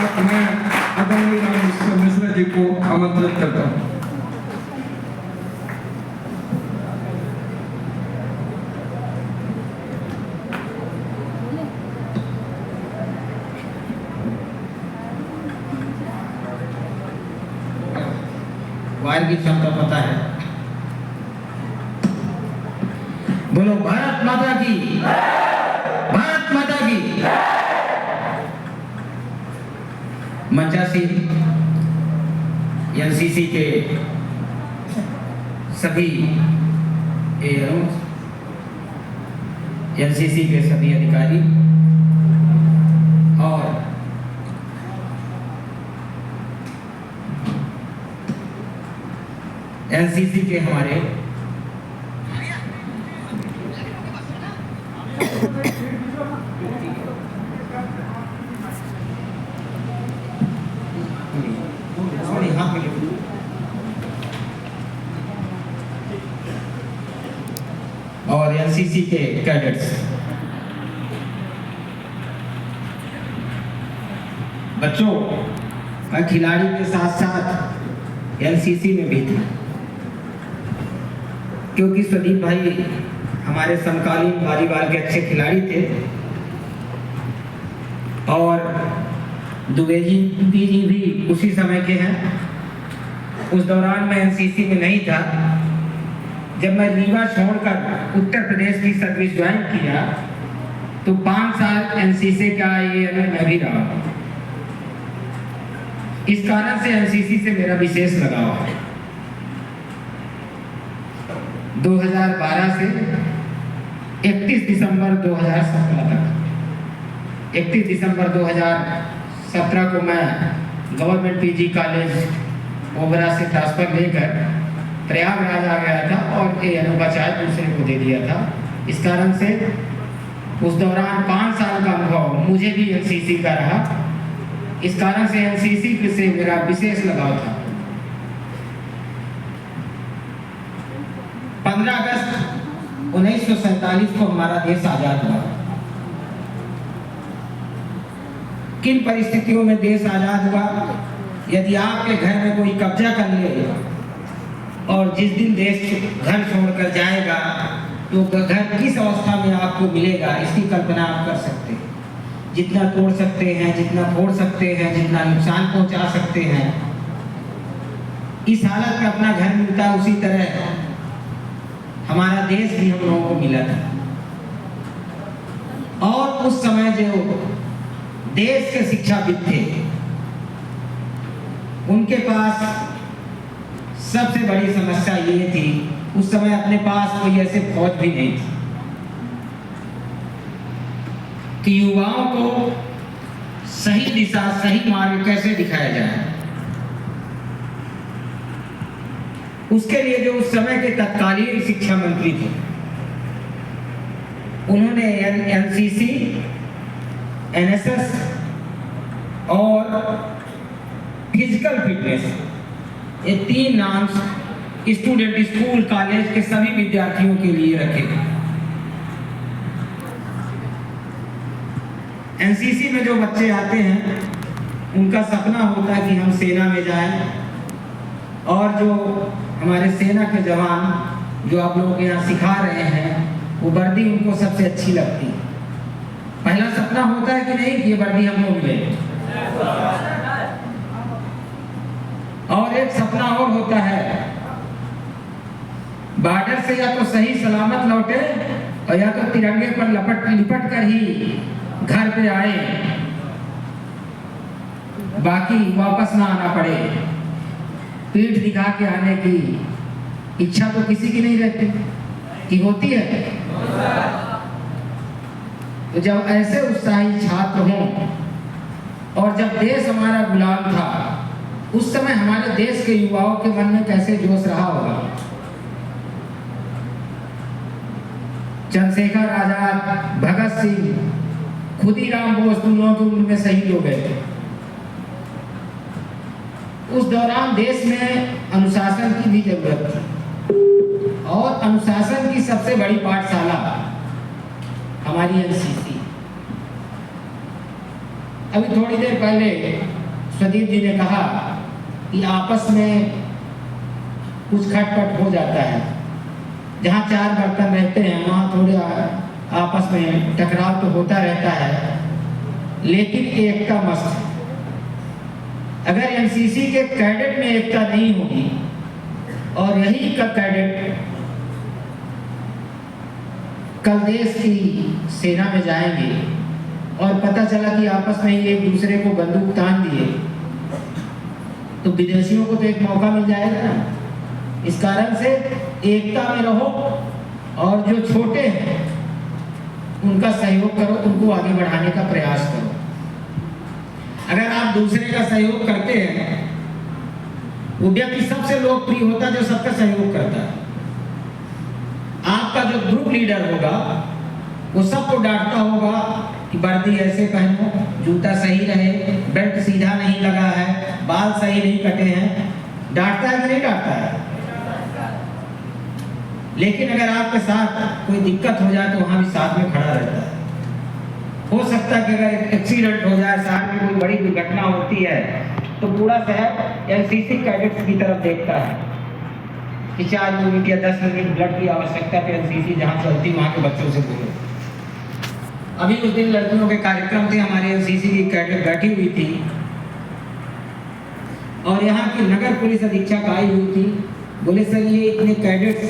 साथ मैं आदरणीय राम मिश्रा जी को आमंत्रित करता हूँ। वायर की क्षमता पता है। बोलो भारत माता की, भारत माता की। मंचासीन एनसीसी के सभी एनसीसी के सभी अधिकारी और एनसीसी के हमारे और एनसीसी के कैडेट्स, बच्चों, मैं खिलाड़ी के साथ साथ एनसीसी में भी थी, क्योंकि सुदीप भाई हमारे समकालीन वॉलीबॉल के अच्छे खिलाड़ी थे और द्विवेदी जी भी उसी समय के हैं। उस दौरान मैं एनसीसी में नहीं था। जब मैं रीवा छोड़कर उत्तर प्रदेश की सर्विस ज्वाइन किया तो 5 साल एनसीसी का मैं भी रहा। इस कारण से एनसीसी से मेरा विशेष लगाव है। 2012 से 31 दिसंबर 2017 तक, 31 दिसंबर 2017 को मैं गवर्नमेंट पीजी कॉलेज ओबरा से ट्रांसफर लेकर प्रयागराज आ गया था और एएनओ का चार्ज दूसरे को दे दिया था। इस कारण से उस दौरान 5 साल का अनुभव मुझे भी एनसीसी का रहा। इस कारण से एनसीसी से मेरा विशेष लगाव था। 15 अगस्त 1947 को हमारा देश आजाद हुआ। किन परिस्थितियों में देश आजाद हुआ? यदि आपके घर में कोई कब्जा कर ले और जिस दिन देश घर छोड़कर जाएगा तो घर किस अवस्था में आपको मिलेगा, इसकी कल्पना आप कर सकते हैं। जितना तोड़ सकते हैं, जितना फोड़ सकते हैं, जितना नुकसान पहुंचा सकते हैं, इस हालत में अपना घर मिलता है, उसी तरह हमारा देश भी हम लोगों को मिला था। और उस समय जो देश के शिक्षाविद थे, उनके पास सबसे बड़ी समस्या ये थी, उस समय अपने पास कोई ऐसे फौज भी नहीं थी कि युवाओं को सही दिशा, सही मार्ग कैसे दिखाया जाए। उसके लिए जो उस समय के तत्कालीन शिक्षा मंत्री थे, उन्होंने एनसीसी, एनएसएस और फिजिकल फिटनेस, ये 3 नाम स्टूडेंट स्कूल कॉलेज के सभी विद्यार्थियों के लिए रखे थे। एनसीसी में जो बच्चे आते हैं, उनका सपना होता है कि हम सेना में जाएं, और जो हमारे सेना के जवान जो आप लोगों के यहाँ सिखा रहे हैं, वो वर्दी उनको सबसे अच्छी लगती है। पहला सपना होता है कि नहीं कि ये वर्दी हम लोग लें, और एक सपना और होता है, बॉर्डर से या तो सही सलामत लौटे और या तो तिरंगे पर लिपट कर ही घर पे आए, बाकी वापस ना आना पड़े। पीठ दिखा के आने की इच्छा तो किसी की नहीं रहती, कि होती है? तो जब ऐसे उत्साही छात्र हों, और जब देश हमारा गुलाम था, उस समय हमारे देश के युवाओं के मन में कैसे जोश रहा होगा। चंद्रशेखर आजाद, भगत सिंह, खुदीराम बोस दोनों की उम्र में शहीद हो गए थे। उस दौरान देश में अनुशासन की भी जरूरत थी, और अनुशासन की सबसे बड़ी पाठशाला हमारी एनसीसी। अभी थोड़ी देर पहले स्वदीप जी ने कहा कि आपस में कुछ खटपट हो जाता है, जहाँ चार बर्तन रहते हैं वहाँ थोड़े आपस में टकराव तो होता रहता है, लेकिन एकता मस्त है। अगर एनसीसी के कैडेट में एकता नहीं होगी और यही का कैडेट कल देश की सेना में जाएंगे और पता चला कि आपस में ही एक दूसरे को बंदूक तान दिए, तो विदेशियों को तो एक मौका मिल जाएगा ना। इस कारण से एकता में रहो और जो छोटे हैं उनका सहयोग करो, उनको आगे बढ़ाने का प्रयास करो। अगर आप दूसरे का सहयोग करते हैं, वो व्यक्ति सबसे लोकप्रिय होता है जो सबका सहयोग करता है। आपका जो ग्रुप लीडर होगा वो सबको डांटता होगा कि वर्दी ऐसे पहनो, जूता सही रहे, बेल्ट सीधा नहीं लगा है, बाल सही नहीं कटे हैं। डांटता है कि नहीं डांटता है? लेकिन अगर आपके साथ कोई दिक्कत हो जाए तो वहां भी साथ में खड़ा रहता है। हो सकता है कि अगर एक्सीडेंट हो जाए, शहर में कोई बड़ी दुर्घटना होती है, तो पूरा शहर एनसीसी कैडेट्स की तरफ देखता है कि 4 यूनिट या 10 यूनिट ब्लड की आवश्यकता पे एनसीसी जहाँ चलती वहाँ के बच्चों से बोलो। अभी उस दिन लड़कियों के कार्यक्रम थे, हमारे एनसीसी की कैडेट बैठी हुई थी और यहाँ की नगर पुलिस अधीक्षक आई हुई थी। बोले सर ये इतने कैडेट्स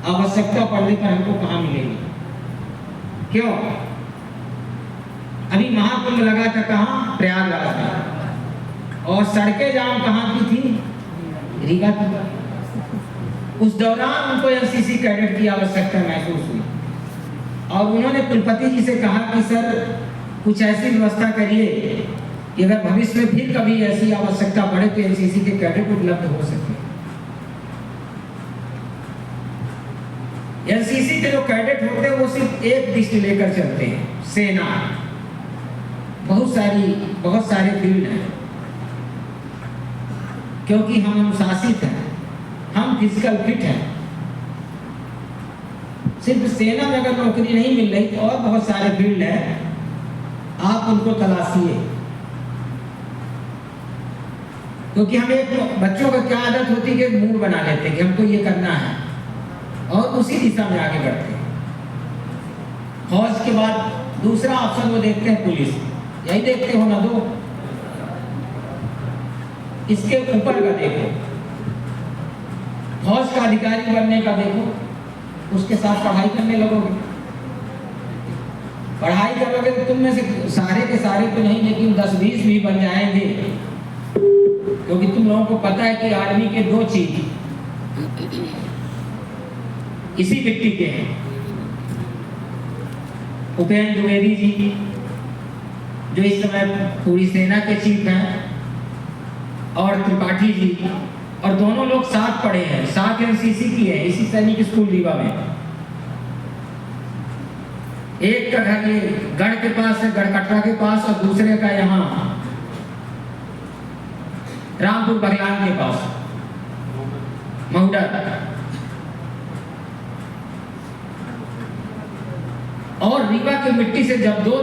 आवश्यकता पड़ने पर हमको कहाँ मिलेंगे? क्यों? अभी महाकुंभ लगा था कहाँ? प्रयागराज में। और सड़कें जाम कहाँ की थी? रीवा की। उस दौरान उनको एनसीसी कैडेट की आवश्यकता महसूस हुई और उन्होंने कुलपति जी से कहा कि सर कुछ ऐसी व्यवस्था करिए कि अगर भविष्य में फिर कभी ऐसी आवश्यकता पड़े तो एनसीसी के कैडेट उपलब्ध हो सके। एनसीसी के जो कैडेट होते हैं वो सिर्फ एक दृष्टि लेकर चलते हैं, सेना। बहुत सारे फील्ड हैं, क्योंकि हम अनुशासित हैं, हम फिजिकल फिट हैं। सिर्फ सेना में अगर नौकरी नहीं मिल रही तो और बहुत सारे फील्ड हैं, आप उनको तलाशिए। क्योंकि हम एक बच्चों का क्या आदत होती है कि मूड बना लेते हैं कि हमको ये करना है और उसी दिशा में आगे बढ़ते हैं। फौज के बाद दूसरा ऑप्शन वो देखते हैं पुलिस। यही देखते हो ना? दो इसके ऊपर का देखो, फौज का अधिकारी बनने का देखो, उसके साथ पढ़ाई करने लगोगे। पढ़ाई करोगे तो तुम में से सारे के सारे तो नहीं, लेकिन 10-20 भी बन जाएंगे, क्योंकि तुम लोगों को पता है कि आर्मी के 2 चीज इसी व्यक्ति के हैं। उपेंद्र द्विवेदी जी जो इस समय पूरी सेना के चीफ हैं, और त्रिपाठी जी, और दोनों लोग साथ पढ़े हैं, साथ एनसीसी की है, इसी सैनिक स्कूल रीवा में। एक का घर ये गढ़ के पास है, गढ़कटरा के पास, और दूसरे का यहाँ रामपुर बगलान के पास, महुडा। और रीवा की मिट्टी से जब दो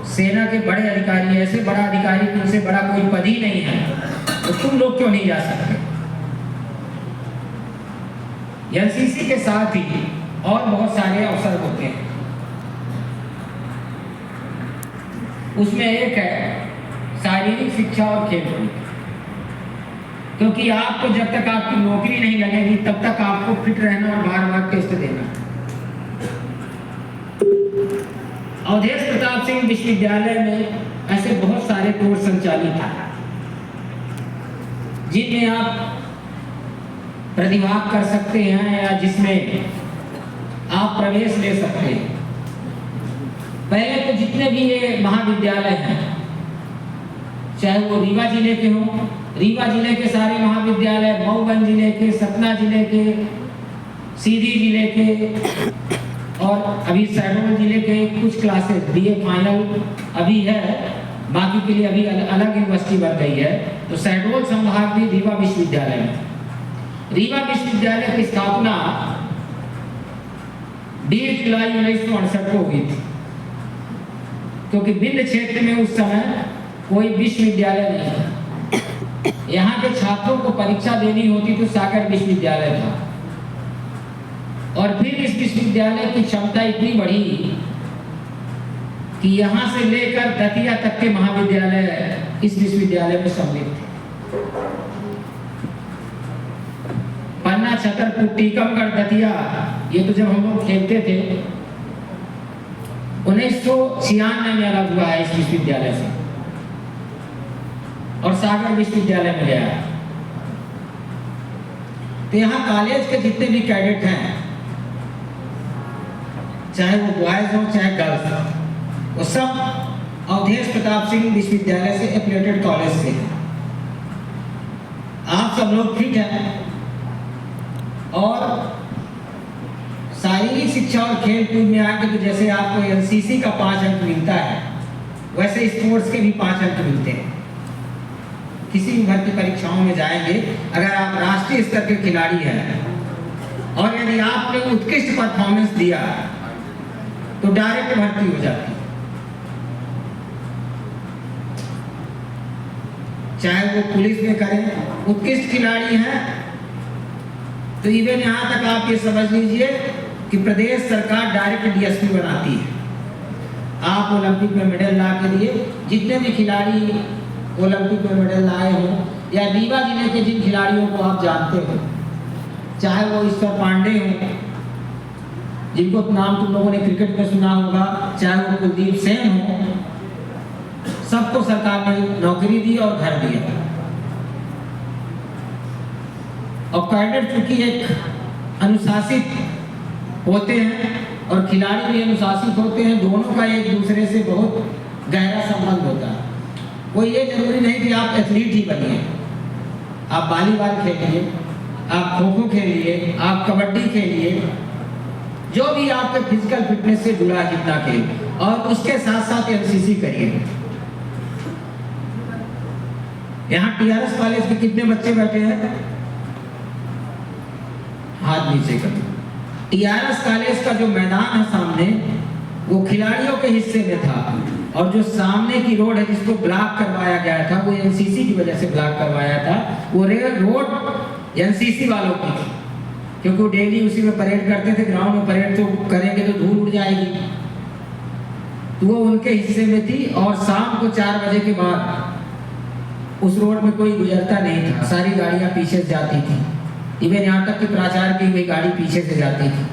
सेना के बड़े अधिकारी, ऐसे बड़ा अधिकारी उनसे बड़ा कोई पद ही नहीं है, तो तुम लोग क्यों नहीं जा सकते? एनसीसी के साथ ही और बहुत सारे अवसर होते हैं। उसमें एक है शारीरिक शिक्षा और खेलकूद। क्योंकि आपको जब तक आपकी नौकरी नहीं लगेगी तब तक आपको फिट रहना और बार बार टेस्ट देना। अवधेश प्रताप सिंह विश्वविद्यालय में ऐसे बहुत सारे कोर्स संचालित हैं जिनमें आप प्रतिभाग कर सकते हैं या जिसमें आप प्रवेश ले सकते हैं। पहले तो जितने भी ये महाविद्यालय हैं, चाहे वो रीवा जिले के हों, रीवा जिले के सारे महाविद्यालय, मऊगंज जिले के, सतना जिले के, सीधी जिले के, और अभी शहडोल जिले के कुछ क्लासेस बीए फाइनल अभी है, बाकी के लिए अभी अलग यूनिवर्सिटी बन गई है। तो शहडोल संभाग भी रीवा विश्वविद्यालय में। रीवा विश्वविद्यालय की स्थापना 20 जुलाई 1968 को हुई थी। क्योंकि विंध्य क्षेत्र में उस समय कोई विश्वविद्यालय नहीं था। यहाँ के छात्रों को परीक्षा देनी होती तो सागर विश्वविद्यालय था, और फिर इस विश्वविद्यालय की क्षमता इतनी बढ़ी कि यहाँ से लेकर दतिया तक के महाविद्यालय इस विश्वविद्यालय में सम्मिलित थे। पन्ना, छतरपुर, टीकमगढ़, दतिया, ये तो जब हम लोग खेलते थे 1996 में अलग हुआ है इस विश्वविद्यालय से, और सागर विश्वविद्यालय में गया। तो यहाँ कॉलेज के जितने भी कैडेट हैं, चाहे वो बॉयज हो चाहे गर्ल्स हो, वो सब अवधेश प्रताप सिंह विश्वविद्यालय से एफिलिएटेड कॉलेज से हैं। आप सब लोग फिट हैं और शारीरिक शिक्षा और खेल कूद में आके तो जैसे आपको एनसीसी का 5 अंक मिलता है, वैसे स्पोर्ट्स के भी 5 अंक मिलते हैं। किसी भी भर्ती परीक्षाओं में जाएंगे, अगर आप राष्ट्रीय स्तर के खिलाड़ी हैं और यदि आपने उत्कृष्ट परफॉर्मेंस दिया तो डायरेक्ट भर्ती हो जाती है। चाहे वो पुलिस में करें, उत्कृष्ट खिलाड़ी हैं तो इवन यहाँ तक आप ये समझ लीजिए कि प्रदेश सरकार डायरेक्ट डीएसपी बनाती है। आप ओलंपिक में मेडल ला के लिए, जितने भी खिलाड़ी ओलंपिक में मेडल लाए हों, या रीवा जिले के जिन खिलाड़ियों को आप जानते हो, चाहे वो ईश्वर पांडे हों, जिनको नाम तुम लोगों ने क्रिकेट में सुना होगा, चाहे वो कुलदीप सेन हो, सबको सरकार ने नौकरी दी और घर दिया। और कैडेट चूंकि एक अनुशासित होते हैं और खिलाड़ी भी अनुशासित होते हैं, दोनों का एक दूसरे से बहुत गहरा संबंध होता है। वो ये जरूरी नहीं कि आप एथलीट ही बनिए, आप वॉलीबॉल खेलिए, आप खो खो खेलिए, आप कबड्डी खेलिए, जो भी आपके फिजिकल फिटनेस से जुड़ा है जितना खेल, और उसके साथ साथ एनसीसी करिए। यहाँ टीआरएस कॉलेज के कितने बच्चे बैठे हैं? हाथ नीचे कर। टीआरएस कॉलेज का जो मैदान है सामने, वो खिलाड़ियों के हिस्से में था, और जो सामने की रोड है जिसको ब्लॉक करवाया गया था, वो एनसीसी की वजह से ब्लॉक करवाया था। वो रोड एनसीसी वालों की थी, क्योंकि वो डेली उसी में परेड करते थे। ग्राउंड में परेड तो करेंगे तो धूल उड़ जाएगी, तो वो उनके हिस्से में थी। और शाम को 4 बजे के बाद उस रोड में कोई गुजरता नहीं था, सारी गाड़ियां पीछे से जाती थी। इवन यहाँ तक कि प्राचार्य की भी गाड़ी पीछे से जाती थी।